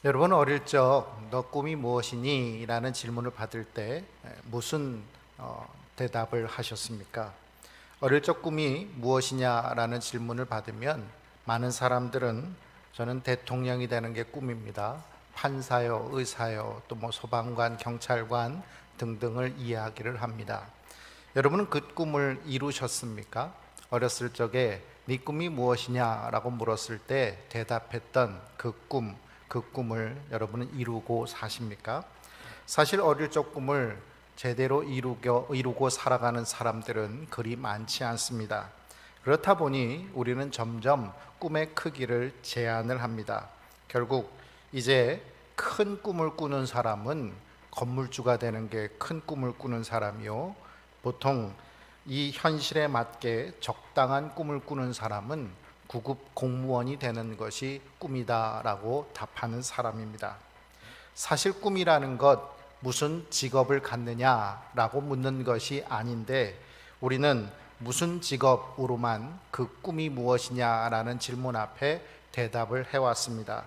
여러분 어릴 적 너 꿈이 무엇이니? 라는 질문을 받을 때 무슨 대답을 하셨습니까? 어릴 적 꿈이 무엇이냐라는 질문을 받으면 많은 사람들은 저는 대통령이 되는 게 꿈입니다. 판사요, 의사요, 또 뭐 소방관, 경찰관 등등을 이야기를 합니다. 여러분은 그 꿈을 이루셨습니까? 어렸을 적에 네 꿈이 무엇이냐라고 물었을 때 대답했던 그 꿈을 여러분은 이루고 사십니까? 사실 어릴 적 꿈을 제대로 이루고 살아가는 사람들은 그리 많지 않습니다. 그렇다 보니 우리는 점점 꿈의 크기를 제한을 합니다. 결국 이제 큰 꿈을 꾸는 사람은 건물주가 되는 게 큰 꿈을 꾸는 사람이요, 보통 이 현실에 맞게 적당한 꿈을 꾸는 사람은 구급 공무원이 되는 것이 꿈이다라고 답하는 사람입니다. 사실 꿈이라는 것, 무슨 직업을 갖느냐라고 묻는 것이 아닌데, 우리는 무슨 직업으로만 그 꿈이 무엇이냐라는 질문 앞에 대답을 해왔습니다.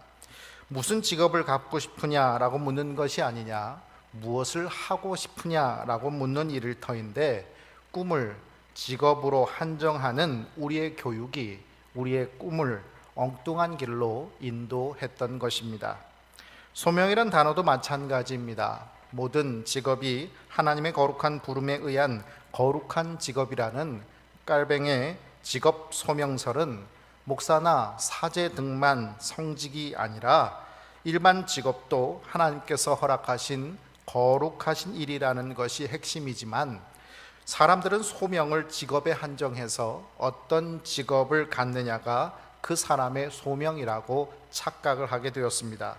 무슨 직업을 갖고 싶으냐라고 묻는 것이 아니냐, 무엇을 하고 싶으냐라고 묻는 일일터인데, 꿈을 직업으로 한정하는 우리의 교육이 우리의 꿈을 엉뚱한 길로 인도했던 것입니다. 소명이란 단어도 마찬가지입니다. 모든 직업이 하나님의 거룩한 부름에 의한 거룩한 직업이라는 깔뱅의 직업 소명설은 목사나 사제 등만 성직이 아니라 일반 직업도 하나님께서 허락하신 거룩하신 일이라는 것이 핵심이지만, 사람들은 소명을 직업에 한정해서 어떤 직업을 갖느냐가 그 사람의 소명이라고 착각을 하게 되었습니다.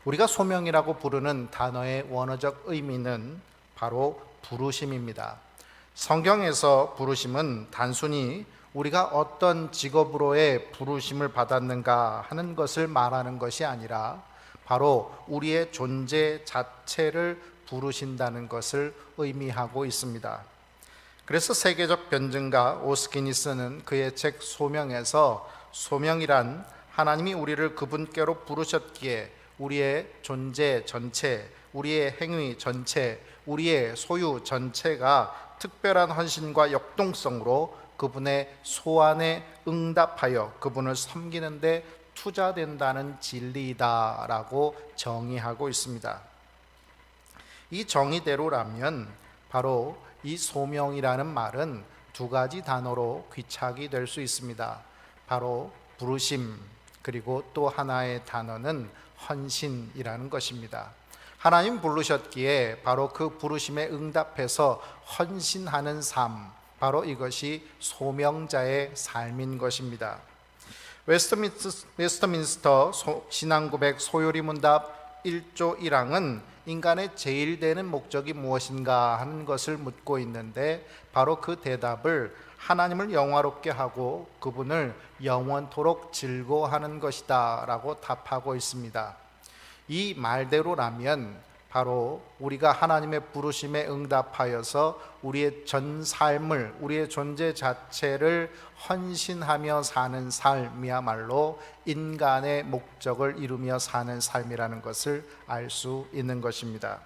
우리가 소명이라고 부르는 단어의 원어적 의미는 바로 부르심입니다. 성경에서 부르심은 단순히 우리가 어떤 직업으로의 부르심을 받았는가 하는 것을 말하는 것이 아니라 바로 우리의 존재 자체를 부르신다는 것을 의미하고 있습니다. 그래서 세계적 변증가 오스키니스는 그의 책 소명에서 소명이란 하나님이 우리를 그분께로 부르셨기에 우리의 존재 전체, 우리의 행위 전체, 우리의 소유 전체가 특별한 헌신과 역동성으로 그분의 소원에 응답하여 그분을 섬기는 데 투자된다는 진리이다라고 정의하고 있습니다. 이 정의대로라면 바로 이 소명이라는 말은 두 가지 단어로 귀착이 될 수 있습니다. 바로 부르심, 그리고 또 하나의 단어는 헌신이라는 것입니다. 하나님 부르셨기에 바로 그 부르심에 응답해서 헌신하는 삶, 바로 이것이 소명자의 삶인 것입니다. 웨스트민스터 신앙고백 소요리문답 1조 1항은 인간의 제일 되는 목적이 무엇인가 하는 것을 묻고 있는데, 바로 그 대답을 하나님을 영화롭게 하고 그분을 영원토록 즐거워하는 것이다 라고 답하고 있습니다. 이 말대로라면 바로 우리가 하나님의 부르심에 응답하여서 우리의 전 삶을, 우리의 존재 자체를 헌신하며 사는 삶이야말로 인간의 목적을 이루며 사는 삶이라는 것을 알 수 있는 것입니다.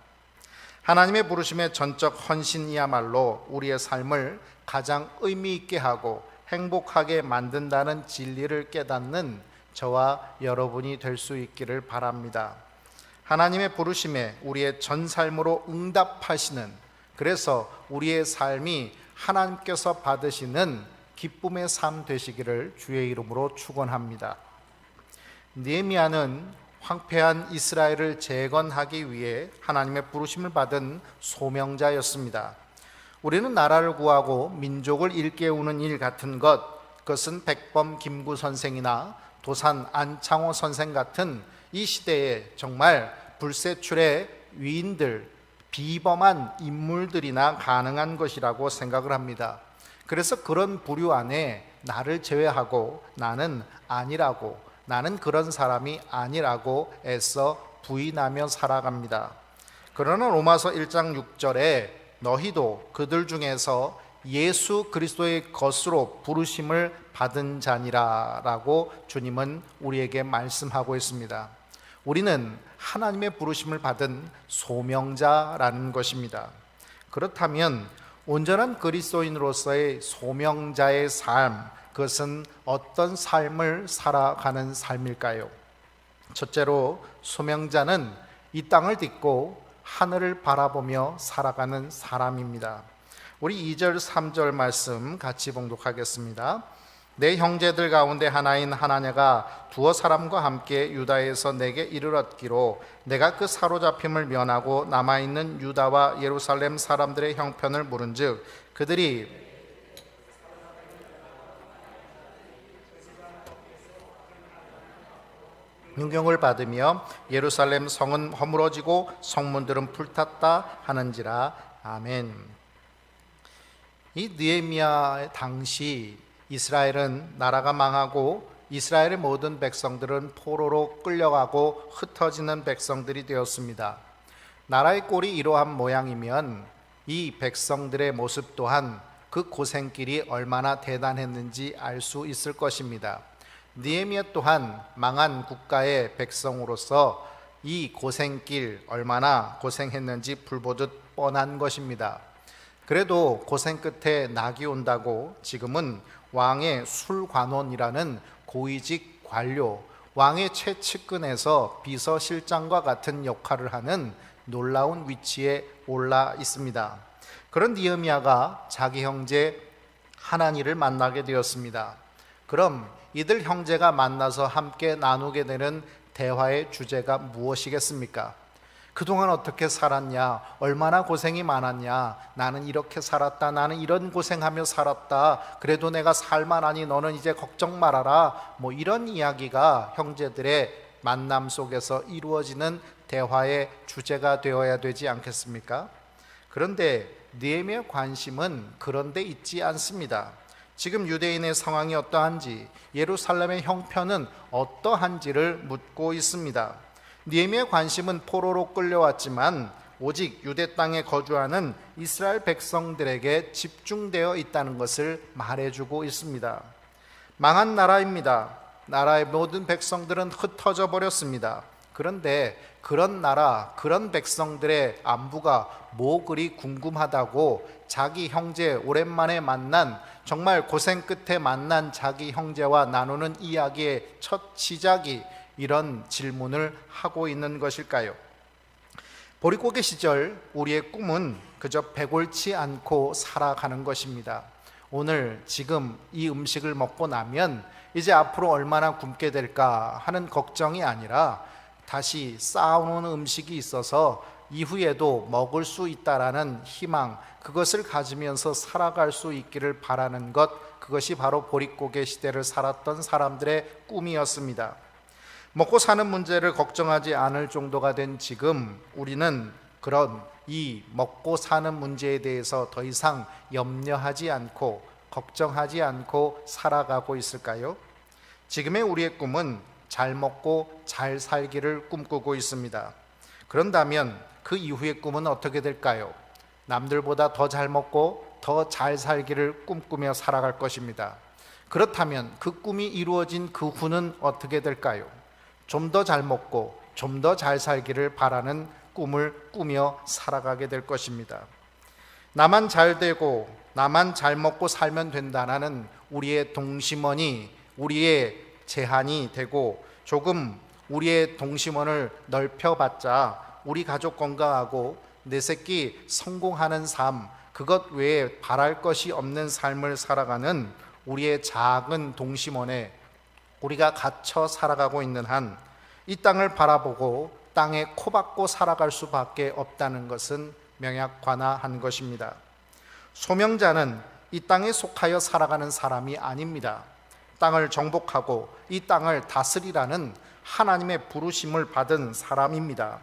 하나님의 부르심의 전적 헌신이야말로 우리의 삶을 가장 의미 있게 하고 행복하게 만든다는 진리를 깨닫는 저와 여러분이 될 수 있기를 바랍니다. 하나님의 부르심에 우리의 전 삶으로 응답하시는, 그래서 우리의 삶이 하나님께서 받으시는 기쁨의 삶 되시기를 주의 이름으로 축원합니다. 느헤미야는 황폐한 이스라엘을 재건하기 위해 하나님의 부르심을 받은 소명자였습니다. 우리는 나라를 구하고 민족을 일깨우는 일 같은 그것은 백범 김구 선생이나 도산 안창호 선생 같은 이 시대에 정말 불세출의 위인들, 비범한 인물들이나 가능한 것이라고 생각을 합니다. 그래서 그런 부류 안에 나를 제외하고 나는 아니라고, 나는 그런 사람이 아니라고 애써 부인하며 살아갑니다. 그러나 로마서 1장 6절에 너희도 그들 중에서 예수 그리스도의 것으로 부르심을 받은 자니라 라고 주님은 우리에게 말씀하고 있습니다. 우리는 하나님의 부르심을 받은 소명자라는 것입니다. 그렇다면 온전한 그리스도인으로서의 소명자의 삶, 그것은 어떤 삶을 살아가는 삶일까요? 첫째로 소명자는 이 땅을 딛고 하늘을 바라보며 살아가는 사람입니다. 우리 2절 3절 말씀 같이 봉독하겠습니다. 내 형제들 가운데 하나인 하나냐가 두어 사람과 함께 유다에서 내게 이르렀기로 내가 그 사로잡힘을 면하고 남아있는 유다와 예루살렘 사람들의 형편을 물은즉 그들이 윤경을 받으며 예루살렘 성은 허물어지고 성문들은 불탔다 하는지라. 아멘. 이 느헤미야 당시 이스라엘은 나라가 망하고 이스라엘의 모든 백성들은 포로로 끌려가고 흩어지는 백성들이 되었습니다. 나라의 꼴이 이러한 모양이면 이 백성들의 모습 또한 그 고생길이 얼마나 대단했는지 알 수 있을 것입니다. 느헤미야 또한 망한 국가의 백성으로서 이 고생길 얼마나 고생했는지 불보듯 뻔한 것입니다. 그래도 고생 끝에 낙이 온다고 지금은 왕의 술관원이라는 고위직 관료, 왕의 최측근에서 비서실장과 같은 역할을 하는 놀라운 위치에 올라 있습니다. 그런 느헤미야가 자기 형제 하나니를 만나게 되었습니다. 그럼 이들 형제가 만나서 함께 나누게 되는 대화의 주제가 무엇이겠습니까? 그동안 어떻게 살았냐? 얼마나 고생이 많았냐? 나는 이렇게 살았다. 나는 이런 고생하며 살았다. 그래도 내가 살만하니 너는 이제 걱정 말아라. 이런 이야기가 형제들의 만남 속에서 이루어지는 대화의 주제가 되어야 되지 않겠습니까? 그런데 느헤미야의 관심은 그런 데 있지 않습니다. 지금 유대인의 상황이 어떠한지, 예루살렘의 형편은 어떠한지를 묻고 있습니다. 느헤미야의 관심은 포로로 끌려왔지만 오직 유대 땅에 거주하는 이스라엘 백성들에게 집중되어 있다는 것을 말해주고 있습니다. 망한 나라입니다. 나라의 모든 백성들은 흩어져 버렸습니다. 그런데 그런 나라, 그런 백성들의 안부가 뭐 그리 궁금하다고 자기 형제 오랜만에 만난, 정말 고생 끝에 만난 자기 형제와 나누는 이야기의 첫 시작이 이런 질문을 하고 있는 것일까요? 보릿고개 시절 우리의 꿈은 그저 배골치 않고 살아가는 것입니다. 오늘 지금 이 음식을 먹고 나면 이제 앞으로 얼마나 굶게 될까 하는 걱정이 아니라 다시 쌓아놓은 음식이 있어서 이후에도 먹을 수 있다라는 희망, 그것을 가지면서 살아갈 수 있기를 바라는 것, 그것이 바로 보릿고개 시대를 살았던 사람들의 꿈이었습니다. 먹고 사는 문제를 걱정하지 않을 정도가 된 지금 우리는 그런 이 먹고 사는 문제에 대해서 더 이상 염려하지 않고 걱정하지 않고 살아가고 있을까요? 지금의 우리의 꿈은 잘 먹고 잘 살기를 꿈꾸고 있습니다. 그런다면 그 이후의 꿈은 어떻게 될까요? 남들보다 더 잘 먹고 더 잘 살기를 꿈꾸며 살아갈 것입니다. 그렇다면 그 꿈이 이루어진 그 후는 어떻게 될까요? 좀 더 잘 먹고 좀 더 잘 살기를 바라는 꿈을 꾸며 살아가게 될 것입니다. 나만 잘 되고 나만 잘 먹고 살면 된다는 우리의 동심원이 우리의 제한이 되고 조금 우리의 동심원을 넓혀봤자 우리 가족 건강하고 내 새끼 성공하는 삶, 그것 외에 바랄 것이 없는 삶을 살아가는 우리의 작은 동심원에 우리가 갇혀 살아가고 있는 한 이 땅을 바라보고 땅에 코박고 살아갈 수밖에 없다는 것은 명약관화한 것입니다. 소명자는 이 땅에 속하여 살아가는 사람이 아닙니다. 땅을 정복하고 이 땅을 다스리라는 하나님의 부르심을 받은 사람입니다.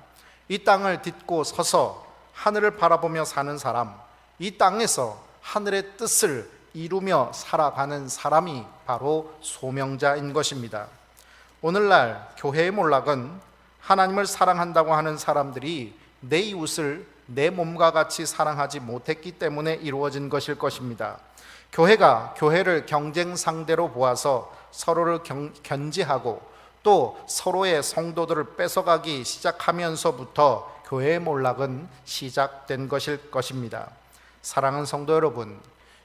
이 땅을 딛고 서서 하늘을 바라보며 사는 사람, 이 땅에서 하늘의 뜻을 이루며 살아가는 사람이 바로 소명자인 것입니다. 오늘날 교회의 몰락은 하나님을 사랑한다고 하는 사람들이 내 이웃을 내 몸과 같이 사랑하지 못했기 때문에 이루어진 것일 것입니다. 교회가 교회를 경쟁 상대로 보아서 서로를 견지하고 또 서로의 성도들을 뺏어가기 시작하면서부터 교회의 몰락은 시작된 것일 것입니다. 사랑하는 성도 여러분,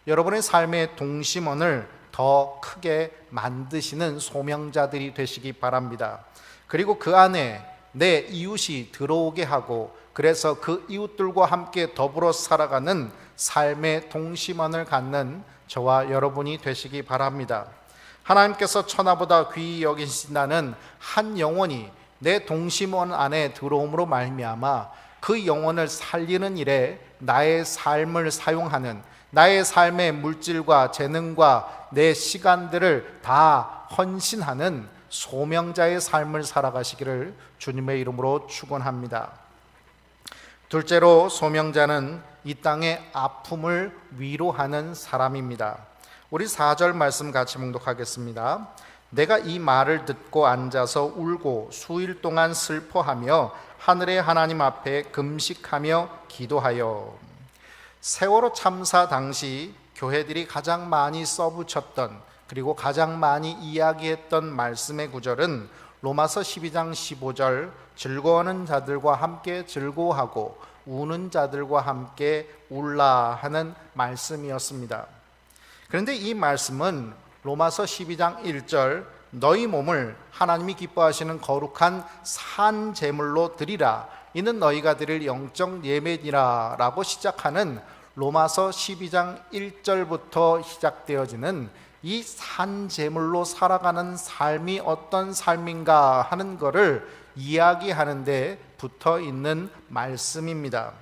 여러분의 삶의 동심원을 더 크게 만드시는 소명자들이 되시기 바랍니다. 그리고 그 안에 내 이웃이 들어오게 하고, 그래서 그 이웃들과 함께 더불어 살아가는 삶의 동심원을 갖는 저와 여러분이 되시기 바랍니다. 하나님께서 천하보다 귀히 여기신다는 한 영혼이 내 동심원 안에 들어옴으로 말미암아 그 영혼을 살리는 일에 나의 삶을 사용하는, 나의 삶의 물질과 재능과 내 시간들을 다 헌신하는 소명자의 삶을 살아가시기를 주님의 이름으로 축원합니다. 둘째로, 소명자는 이 땅의 아픔을 위로하는 사람입니다. 우리 4절 말씀 같이 봉독하겠습니다. 내가 이 말을 듣고 앉아서 울고 수일 동안 슬퍼하며 하늘의 하나님 앞에 금식하며 기도하여. 세월호 참사 당시 교회들이 가장 많이 써붙였던, 그리고 가장 많이 이야기했던 말씀의 구절은 로마서 12장 15절, 즐거워하는 자들과 함께 즐거워하고 우는 자들과 함께 울라 하는 말씀이었습니다. 그런데 이 말씀은 로마서 12장 1절, 너희 몸을 하나님이 기뻐하시는 거룩한 산 제물로 드리라, 이는 너희가 드릴 영적 예배니라 라고 시작하는 로마서 12장 1절부터 시작되어지는 이 산 제물로 살아가는 삶이 어떤 삶인가 하는 것을 이야기하는 데 붙어 있는 말씀입니다.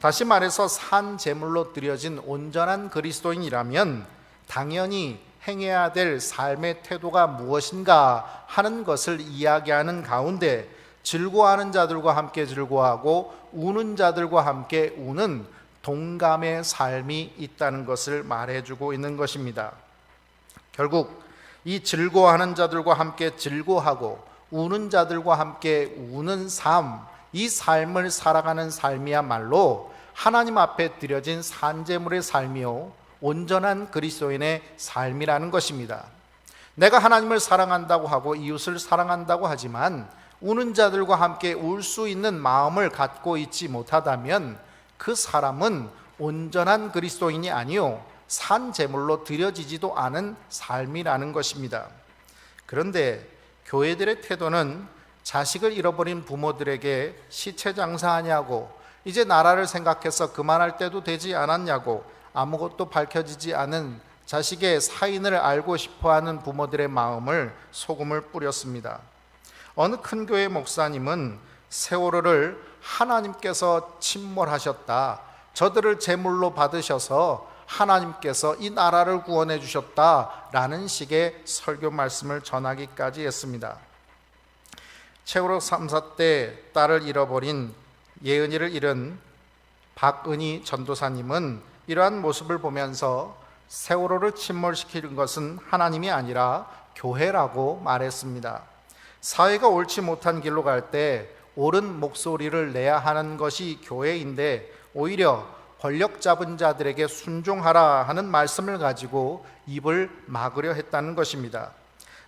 다시 말해서 산 제물로 드려진 온전한 그리스도인이라면 당연히 행해야 될 삶의 태도가 무엇인가 하는 것을 이야기하는 가운데, 즐거워하는 자들과 함께 즐거워하고 우는 자들과 함께 우는 동감의 삶이 있다는 것을 말해주고 있는 것입니다. 결국 이 즐거워하는 자들과 함께 즐거워하고 우는 자들과 함께 우는 삶, 이 삶을 살아가는 삶이야말로 하나님 앞에 드려진 산제물의 삶이요 온전한 그리스도인의 삶이라는 것입니다. 내가 하나님을 사랑한다고 하고 이웃을 사랑한다고 하지만 우는 자들과 함께 울 수 있는 마음을 갖고 있지 못하다면 그 사람은 온전한 그리스도인이 아니요 산제물로 드려지지도 않은 삶이라는 것입니다. 그런데 교회들의 태도는 자식을 잃어버린 부모들에게 시체 장사하냐고, 이제 나라를 생각해서 그만할 때도 되지 않았냐고, 아무것도 밝혀지지 않은 자식의 사인을 알고 싶어하는 부모들의 마음을 소금을 뿌렸습니다. 어느 큰 교회 목사님은 세월호를 하나님께서 침몰하셨다, 저들을 제물로 받으셔서 하나님께서 이 나라를 구원해 주셨다라는 식의 설교 말씀을 전하기까지 했습니다. 세월호 3사 때 딸을 잃어버린 예은이를 잃은 박은희 전도사님은 이러한 모습을 보면서 세월호를 침몰시키는 것은 하나님이 아니라 교회라고 말했습니다. 사회가 옳지 못한 길로 갈 때 옳은 목소리를 내야 하는 것이 교회인데, 오히려 권력 잡은 자들에게 순종하라 하는 말씀을 가지고 입을 막으려 했다는 것입니다.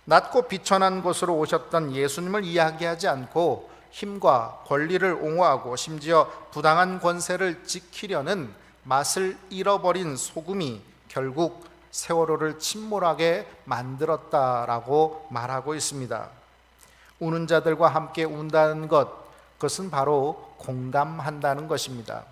낮고 비천한 곳으로 오셨던 예수님을 이야기하지 않고 힘과 권리를 옹호하고 심지어 부당한 권세를 지키려는 맛을 잃어버린 소금이 결국 세월호를 침몰하게 만들었다라고 말하고 있습니다. 우는 자들과 함께 운다는 것, 그것은 바로 공감한다는 것입니다.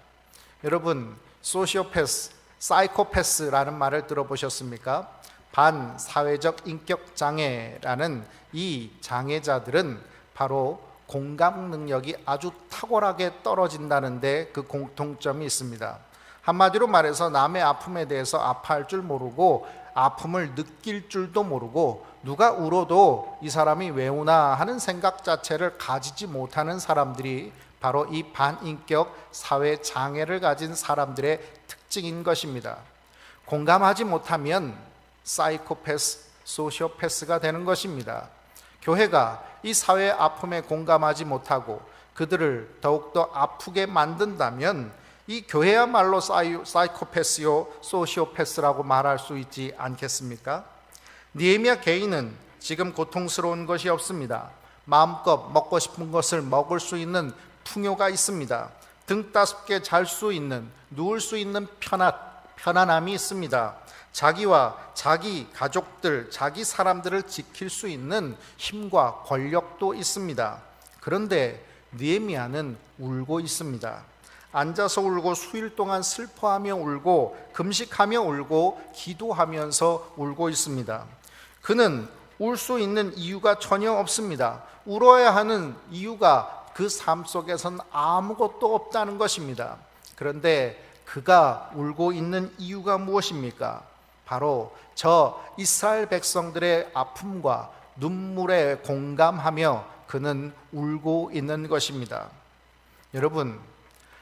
여러분, 소시오패스, 사이코패스라는 말을 들어보셨습니까? 반사회적 인격장애라는 이 장애자들은 바로 공감 능력이 아주 탁월하게 떨어진다는데 그 공통점이 있습니다. 한마디로 말해서 남의 아픔에 대해서 아파할 줄 모르고 아픔을 느낄 줄도 모르고 누가 울어도 이 사람이 왜 우나 하는 생각 자체를 가지지 못하는 사람들이 바로 이 반인격 사회 장애를 가진 사람들의 특징인 것입니다. 공감하지 못하면 사이코패스, 소시오패스가 되는 것입니다. 교회가 이 사회의 아픔에 공감하지 못하고 그들을 더욱더 아프게 만든다면 이 교회야말로 사이코패스요 소시오패스라고 말할 수 있지 않겠습니까? 느헤미야 개인은 지금 고통스러운 것이 없습니다. 마음껏 먹고 싶은 것을 먹을 수 있는 풍요가 있습니다. 등 따숩게 잘 수 있는, 누울 수 있는 편안함이 있습니다. 자기와 자기 가족들, 자기 사람들을 지킬 수 있는 힘과 권력도 있습니다. 그런데 느헤미야는 울고 있습니다. 앉아서 울고 수일 동안 슬퍼하며 울고 금식하며 울고 기도하면서 울고 있습니다. 그는 울 수 있는 이유가 전혀 없습니다. 울어야 하는 이유가 그 삶 속에선 아무것도 없다는 것입니다. 그런데 그가 울고 있는 이유가 무엇입니까? 바로 저 이스라엘 백성들의 아픔과 눈물에 공감하며 그는 울고 있는 것입니다. 여러분,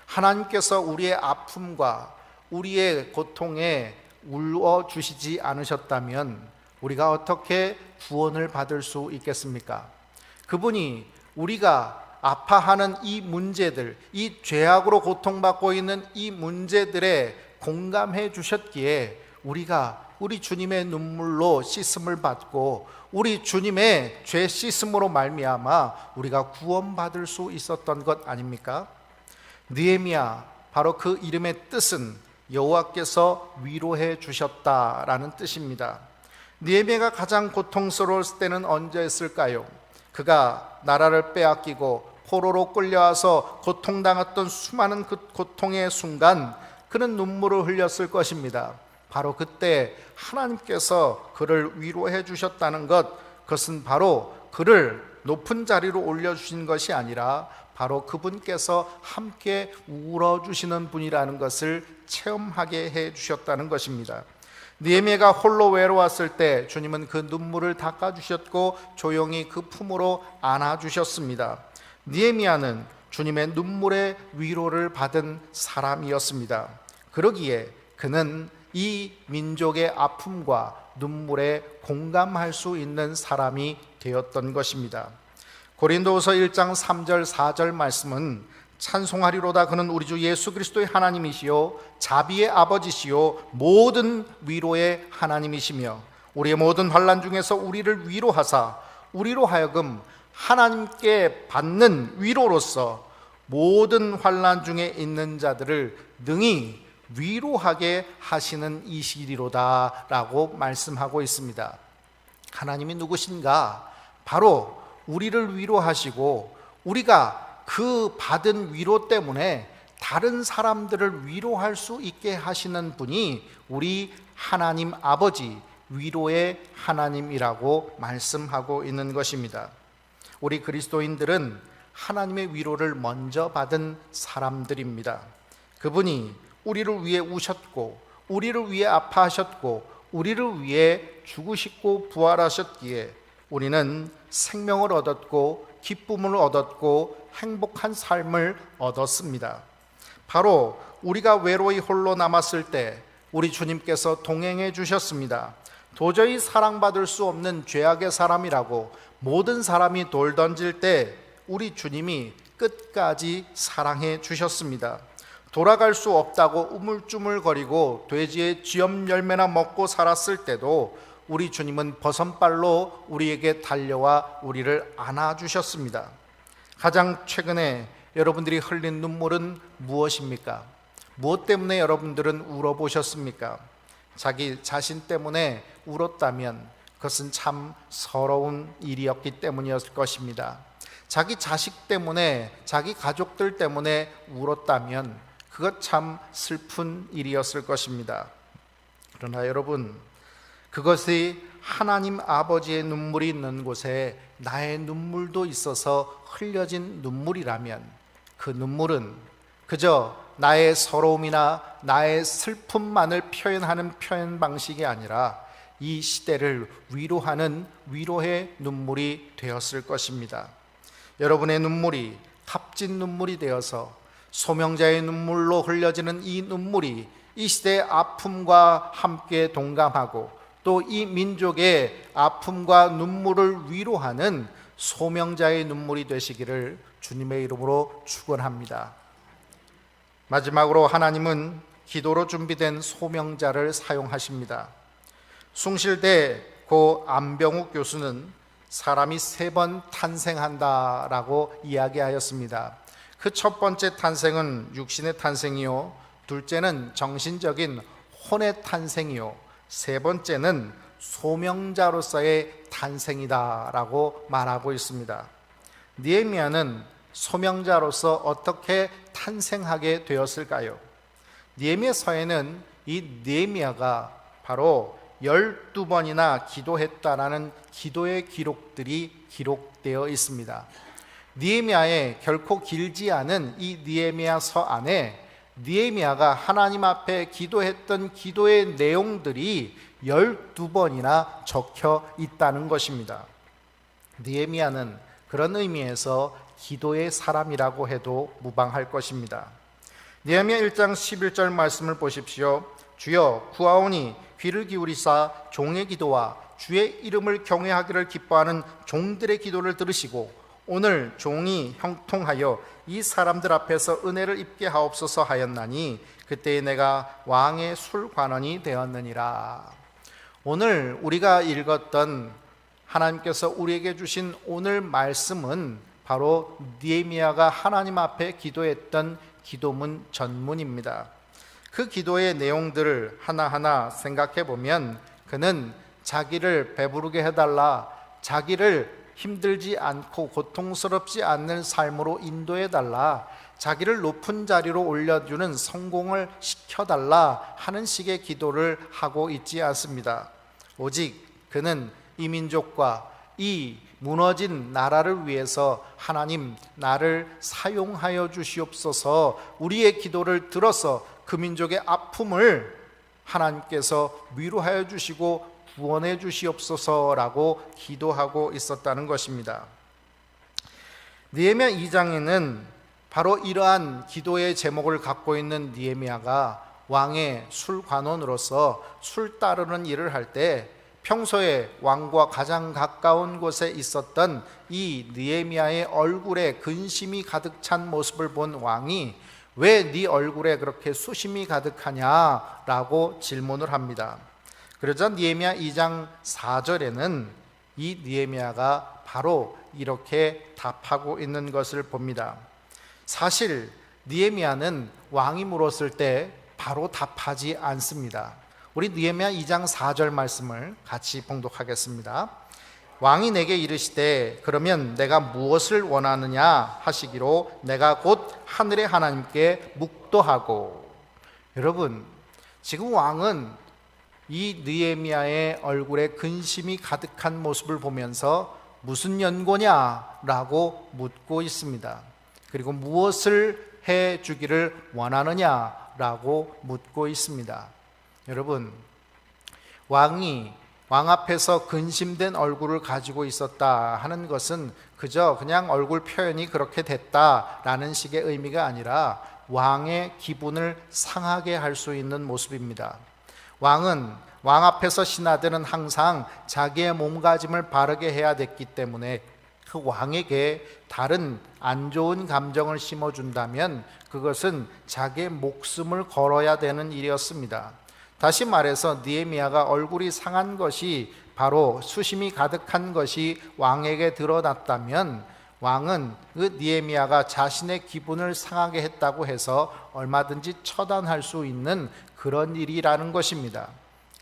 하나님께서 우리의 아픔과 우리의 고통에 울어 주시지 않으셨다면 우리가 어떻게 구원을 받을 수 있겠습니까? 그분이 우리가 아파하는 이 문제들, 이 죄악으로 고통받고 있는 이 문제들에 공감해 주셨기에 우리가 우리 주님의 눈물로 씻음을 받고 우리 주님의 죄 씻음으로 말미암아 우리가 구원받을 수 있었던 것 아닙니까? 느헤미야, 바로 그 이름의 뜻은 여호와께서 위로해 주셨다라는 뜻입니다. 느헤미야가 가장 고통스러웠을 때는 언제였을까요? 그가 나라를 빼앗기고 포로로 끌려와서 고통당했던 수많은 그 고통의 순간 그는 눈물을 흘렸을 것입니다. 바로 그때 하나님께서 그를 위로해 주셨다는 것, 그것은 바로 그를 높은 자리로 올려주신 것이 아니라 바로 그분께서 함께 울어주시는 분이라는 것을 체험하게 해 주셨다는 것입니다. 느헤미야가 홀로 외로웠을 때 주님은 그 눈물을 닦아주셨고 조용히 그 품으로 안아주셨습니다. 느헤미야는 주님의 눈물의 위로를 받은 사람이었습니다. 그러기에 그는 이 민족의 아픔과 눈물에 공감할 수 있는 사람이 되었던 것입니다. 고린도후서 1장 3절 4절 말씀은 찬송하리로다 그는 우리 주 예수 그리스도의 하나님이시요 자비의 아버지시요 모든 위로의 하나님이시며 우리의 모든 환난 중에서 우리를 위로하사 우리로 하여금 하나님께 받는 위로로서 모든 환난 중에 있는 자들을 능히 위로하게 하시는 이시리로다 라고 말씀하고 있습니다. 하나님이 누구신가? 바로 우리를 위로하시고 우리가 그 받은 위로 때문에 다른 사람들을 위로할 수 있게 하시는 분이 우리 하나님 아버지, 위로의 하나님이라고 말씀하고 있는 것입니다. 우리 그리스도인들은 하나님의 위로를 먼저 받은 사람들입니다. 그분이 우리를 위해 우셨고 우리를 위해 아파하셨고 우리를 위해 죽으시고 부활하셨기에 우리는 생명을 얻었고 기쁨을 얻었고 행복한 삶을 얻었습니다. 바로 우리가 외로이 홀로 남았을 때 우리 주님께서 동행해 주셨습니다. 도저히 사랑받을 수 없는 죄악의 사람이라고 모든 사람이 돌 던질 때 우리 주님이 끝까지 사랑해 주셨습니다. 돌아갈 수 없다고 우물쭈물거리고 돼지의 쥐염 열매나 먹고 살았을 때도 우리 주님은 버선발로 우리에게 달려와 우리를 안아주셨습니다. 가장 최근에 여러분들이 흘린 눈물은 무엇입니까? 무엇 때문에 여러분들은 울어보셨습니까? 자기 자신 때문에 울었다면 그것은 참 서러운 일이었기 때문이었을 것입니다. 자기 자식 때문에, 자기 가족들 때문에 울었다면 그것 참 슬픈 일이었을 것입니다. 그러나 여러분, 그것이 하나님 아버지의 눈물이 있는 곳에 나의 눈물도 있어서 흘려진 눈물이라면 그 눈물은 그저 나의 서러움이나 나의 슬픔만을 표현하는 표현 방식이 아니라 이 시대를 위로하는 위로의 눈물이 되었을 것입니다. 여러분의 눈물이 값진 눈물이 되어서 소명자의 눈물로 흘려지는 이 눈물이 이 시대의 아픔과 함께 동감하고 또 이 민족의 아픔과 눈물을 위로하는 소명자의 눈물이 되시기를 주님의 이름으로 축원합니다. 마지막으로 하나님은 기도로 준비된 소명자를 사용하십니다. 숭실대 고 안병욱 교수는 사람이 3번 탄생한다라고 이야기하였습니다. 그 첫 번째 탄생은 육신의 탄생이요, 둘째는 정신적인 혼의 탄생이요, 세 번째는 소명자로서의 탄생이다라고 말하고 있습니다. 느헤미야는 소명자로서 어떻게 탄생하게 되었을까요? 느헤미야서에는 이 느헤미야가 바로 12번이나 기도했다라는 기도의 기록들이 기록되어 있습니다. 느헤미야의 결코 길지 않은 이 느헤미야서 안에 느헤미야가 하나님 앞에 기도했던 기도의 내용들이 12번이나 적혀 있다는 것입니다. 느헤미야는 그런 의미에서 기도의 사람이라고 해도 무방할 것입니다. 느헤미야 1장 11절 말씀을 보십시오. 주여 구하오니 귀를 기울이사 종의 기도와 주의 이름을 경외하기를 기뻐하는 종들의 기도를 들으시고 오늘 종이 형통하여 이 사람들 앞에서 은혜를 입게 하옵소서 하였나니 그때에 내가 왕의 술관원이 되었느니라. 오늘 우리가 읽었던 하나님께서 우리에게 주신 오늘 말씀은 바로 느헤미야가 하나님 앞에 기도했던 기도문 전문입니다. 그 기도의 내용들을 하나하나 생각해 보면 그는 자기를 배부르게 해달라, 자기를 힘들지 않고 고통스럽지 않는 삶으로 인도해달라, 자기를 높은 자리로 올려주는 성공을 시켜달라 하는 식의 기도를 하고 있지 않습니다. 오직 그는 이 민족과 이 무너진 나라를 위해서 하나님 나를 사용하여 주시옵소서, 우리의 기도를 들어서 그 민족의 아픔을 하나님께서 위로하여 주시고 구원해 주시옵소서라고 기도하고 있었다는 것입니다. 느헤미야 2장에는 바로 이러한 기도의 제목을 갖고 있는 느헤미야가 왕의 술관원으로서 술 따르는 일을 할 때 평소에 왕과 가장 가까운 곳에 있었던 이 느헤미야의 얼굴에 근심이 가득 찬 모습을 본 왕이 왜 네 얼굴에 그렇게 수심이 가득하냐라고 질문을 합니다. 그러자 느헤미야 2장 4절에는 이 느헤미야가 바로 이렇게 답하고 있는 것을 봅니다. 사실 느헤미야는 왕이 물었을 때 바로 답하지 않습니다. 우리 느헤미야 2장 4절 말씀을 같이 봉독하겠습니다. 왕이 내게 이르시되 그러면 내가 무엇을 원하느냐 하시기로 내가 곧 하늘의 하나님께 묵도하고. 여러분, 지금 왕은 이 느헤미야의 얼굴에 근심이 가득한 모습을 보면서 무슨 연고냐라고 묻고 있습니다. 그리고 무엇을 해 주기를 원하느냐라고 묻고 있습니다. 여러분, 왕이 왕 앞에서 근심된 얼굴을 가지고 있었다 하는 것은 그냥 얼굴 표현이 그렇게 됐다라는 식의 의미가 아니라 왕의 기분을 상하게 할 수 있는 모습입니다. 왕은 왕 앞에서 신하들은 항상 자기의 몸가짐을 바르게 해야 됐기 때문에 그 왕에게 다른 안 좋은 감정을 심어준다면 그것은 자기의 목숨을 걸어야 되는 일이었습니다. 다시 말해서 느헤미야가 얼굴이 상한 것이 바로 수심이 가득한 것이 왕에게 드러났다면 왕은 그 느헤미야가 자신의 기분을 상하게 했다고 해서 얼마든지 처단할 수 있는 그런 일이라는 것입니다.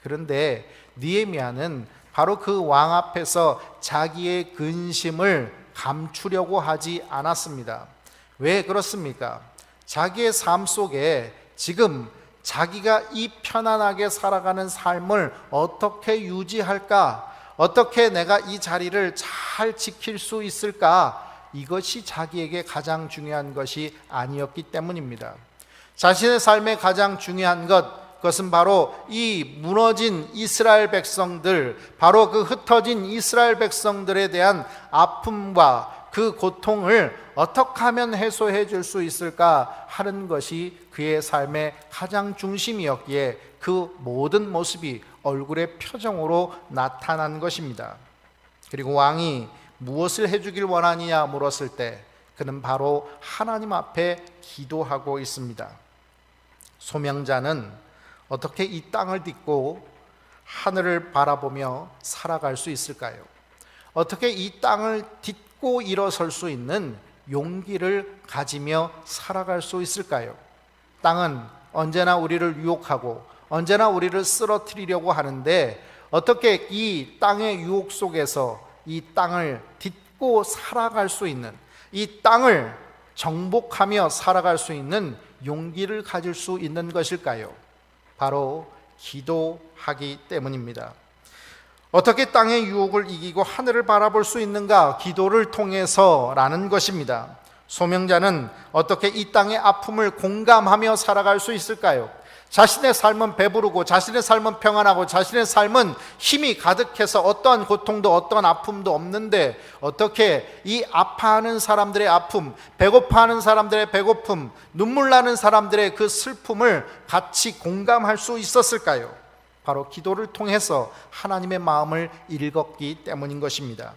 그런데 느헤미야는 바로 그 왕 앞에서 자기의 근심을 감추려고 하지 않았습니다. 왜 그렇습니까? 자기의 삶 속에 지금 자기가 이 편안하게 살아가는 삶을 어떻게 유지할까? 어떻게 내가 이 자리를 잘 지킬 수 있을까? 이것이 자기에게 가장 중요한 것이 아니었기 때문입니다. 자신의 삶에 가장 중요한 그것은 바로 이 무너진 이스라엘 백성들, 바로 그 흩어진 이스라엘 백성들에 대한 아픔과 그 고통을 어떻게 하면 해소해 줄 수 있을까 하는 것이 그의 삶의 가장 중심이었기에 그 모든 모습이 얼굴의 표정으로 나타난 것입니다. 그리고 왕이 무엇을 해주길 원하느냐 물었을 때 그는 바로 하나님 앞에 기도하고 있습니다. 소명자는 어떻게 이 땅을 딛고 하늘을 바라보며 살아갈 수 있을까요? 어떻게 이 땅을 딛고 일어설 수 있는 용기를 가지며 살아갈 수 있을까요? 땅은 언제나 우리를 유혹하고 언제나 우리를 쓰러뜨리려고 하는데 어떻게 이 땅의 유혹 속에서 이 땅을 딛고 살아갈 수 있는, 이 땅을 정복하며 살아갈 수 있는 용기를 가질 수 있는 것일까요? 바로 기도하기 때문입니다. 어떻게 땅의 유혹을 이기고 하늘을 바라볼 수 있는가? 기도를 통해서라는 것입니다. 소명자는 어떻게 이 땅의 아픔을 공감하며 살아갈 수 있을까요? 자신의 삶은 배부르고 자신의 삶은 평안하고 자신의 삶은 힘이 가득해서 어떠한 고통도 어떠한 아픔도 없는데 어떻게 이 아파하는 사람들의 아픔, 배고파하는 사람들의 배고픔, 눈물 나는 사람들의 그 슬픔을 같이 공감할 수 있었을까요? 바로 기도를 통해서 하나님의 마음을 읽었기 때문인 것입니다.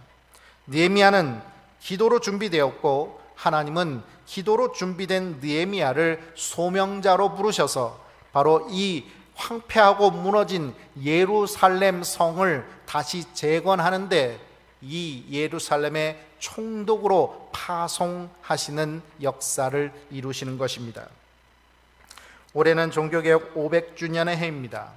느헤미야는 기도로 준비되었고 하나님은 기도로 준비된 느헤미야를 소명자로 부르셔서 바로 이 황폐하고 무너진 예루살렘 성을 다시 재건하는데 이 예루살렘의 총독으로 파송하시는 역사를 이루시는 것입니다. 올해는 종교개혁 500주년의 해입니다.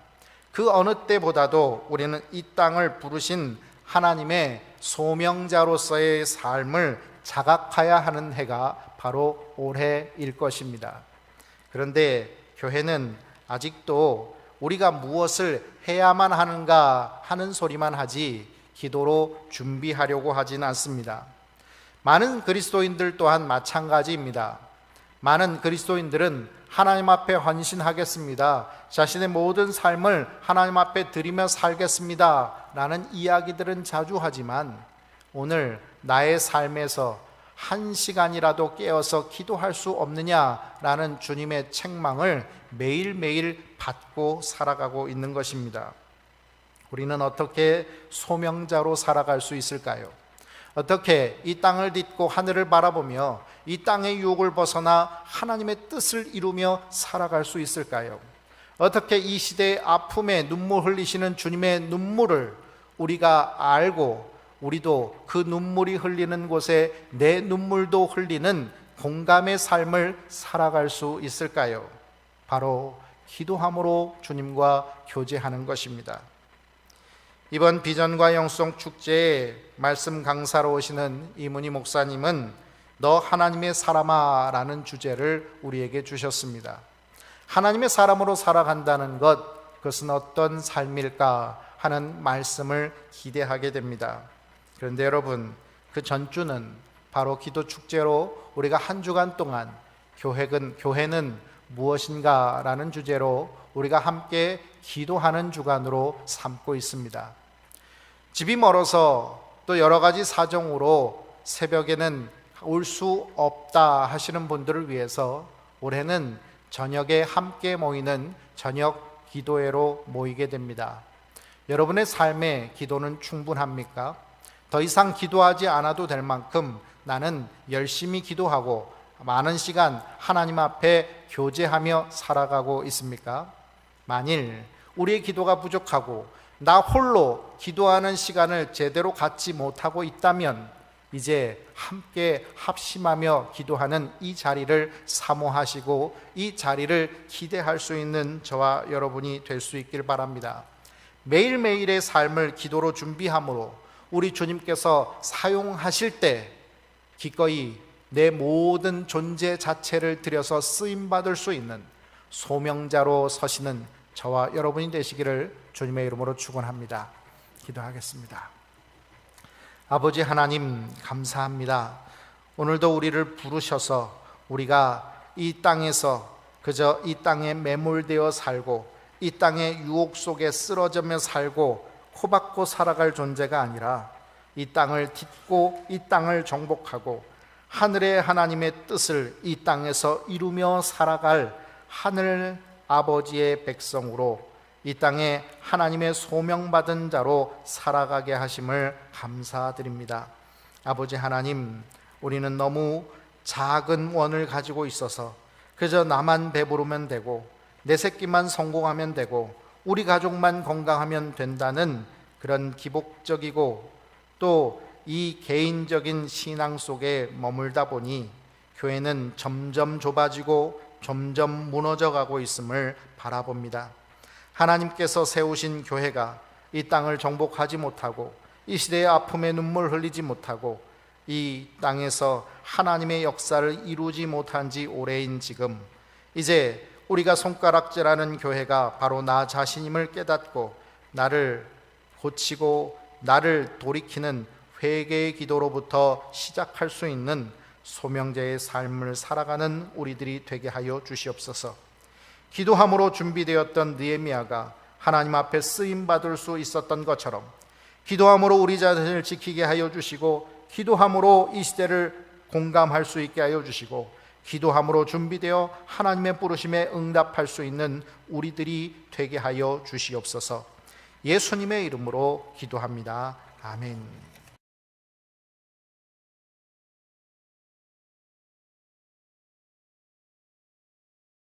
그 어느 때보다도 우리는 이 땅을 부르신 하나님의 소명자로서의 삶을 자각해야 하는 해가 바로 올해일 것입니다. 그런데 교회는 아직도 우리가 무엇을 해야만 하는가 하는 소리만 하지 기도로 준비하려고 하진 않습니다. 많은 그리스도인들 또한 마찬가지입니다. 많은 그리스도인들은 하나님 앞에 헌신하겠습니다, 자신의 모든 삶을 하나님 앞에 드리며 살겠습니다 라는 이야기들은 자주 하지만 오늘 나의 삶에서 한 시간이라도 깨어서 기도할 수 없느냐라는 주님의 책망을 매일매일 받고 살아가고 있는 것입니다. 우리는 어떻게 소명자로 살아갈 수 있을까요? 어떻게 이 땅을 딛고 하늘을 바라보며 이 땅의 유혹을 벗어나 하나님의 뜻을 이루며 살아갈 수 있을까요? 어떻게 이 시대의 아픔에 눈물 흘리시는 주님의 눈물을 우리가 알고 우리도 그 눈물이 흘리는 곳에 내 눈물도 흘리는 공감의 삶을 살아갈 수 있을까요? 바로 기도함으로 주님과 교제하는 것입니다. 이번 비전과 영성 축제에 말씀 강사로 오시는 이문희 목사님은 너 하나님의 사람아 라는 주제를 우리에게 주셨습니다. 하나님의 사람으로 살아간다는 것, 그것은 어떤 삶일까 하는 말씀을 기대하게 됩니다. 그런데 여러분, 그 전주는 바로 기도 축제로 우리가 한 주간 동안 교회는 무엇인가 라는 주제로 우리가 함께 기도하는 주간으로 삼고 있습니다. 집이 멀어서 또 여러 가지 사정으로 새벽에는 올 수 없다 하시는 분들을 위해서 올해는 저녁에 함께 모이는 저녁 기도회로 모이게 됩니다. 여러분의 삶에 기도는 충분합니까? 더 이상 기도하지 않아도 될 만큼 나는 열심히 기도하고 많은 시간 하나님 앞에 교제하며 살아가고 있습니까? 만일 우리의 기도가 부족하고 나 홀로 기도하는 시간을 제대로 갖지 못하고 있다면 이제 함께 합심하며 기도하는 이 자리를 사모하시고 이 자리를 기대할 수 있는 저와 여러분이 될 수 있길 바랍니다. 매일매일의 삶을 기도로 준비함으로 우리 주님께서 사용하실 때 기꺼이 내 모든 존재 자체를 들여서 쓰임받을 수 있는 소명자로 서시는 저와 여러분이 되시기를 주님의 이름으로 축원합니다. 기도하겠습니다. 아버지 하나님, 감사합니다. 오늘도 우리를 부르셔서 우리가 이 땅에서 그저 이 땅에 매몰되어 살고 이 땅의 유혹 속에 쓰러져며 살고 코박고 살아갈 존재가 아니라 이 땅을 딛고 이 땅을 정복하고 하늘의 하나님의 뜻을 이 땅에서 이루며 살아갈 하늘 아버지의 백성으로 이 땅에 하나님의 소명받은 자로 살아가게 하심을 감사드립니다. 아버지 하나님, 우리는 너무 작은 원을 가지고 있어서 그저 나만 배부르면 되고 내 새끼만 성공하면 되고 우리 가족만 건강하면 된다는 그런 기복적이고 또 이 개인적인 신앙 속에 머물다 보니 교회는 점점 좁아지고 점점 무너져 가고 있음을 바라봅니다. 하나님께서 세우신 교회가 이 땅을 정복하지 못하고 이 시대의 아픔에 눈물 흘리지 못하고 이 땅에서 하나님의 역사를 이루지 못한 지 오래인 지금, 이제 우리가 손가락질하는 교회가 바로 나 자신임을 깨닫고 나를 고치고 나를 돌이키는 회개의 기도로부터 시작할 수 있는 소명자의 삶을 살아가는 우리들이 되게 하여 주시옵소서. 기도함으로 준비되었던 느헤미야가 하나님 앞에 쓰임받을 수 있었던 것처럼 기도함으로 우리 자신을 지키게 하여 주시고, 기도함으로 이 시대를 공감할 수 있게 하여 주시고, 기도함으로 준비되어 하나님의 부르심에 응답할 수 있는 우리들이 되게 하여 주시옵소서. 예수님의 이름으로 기도합니다. 아멘.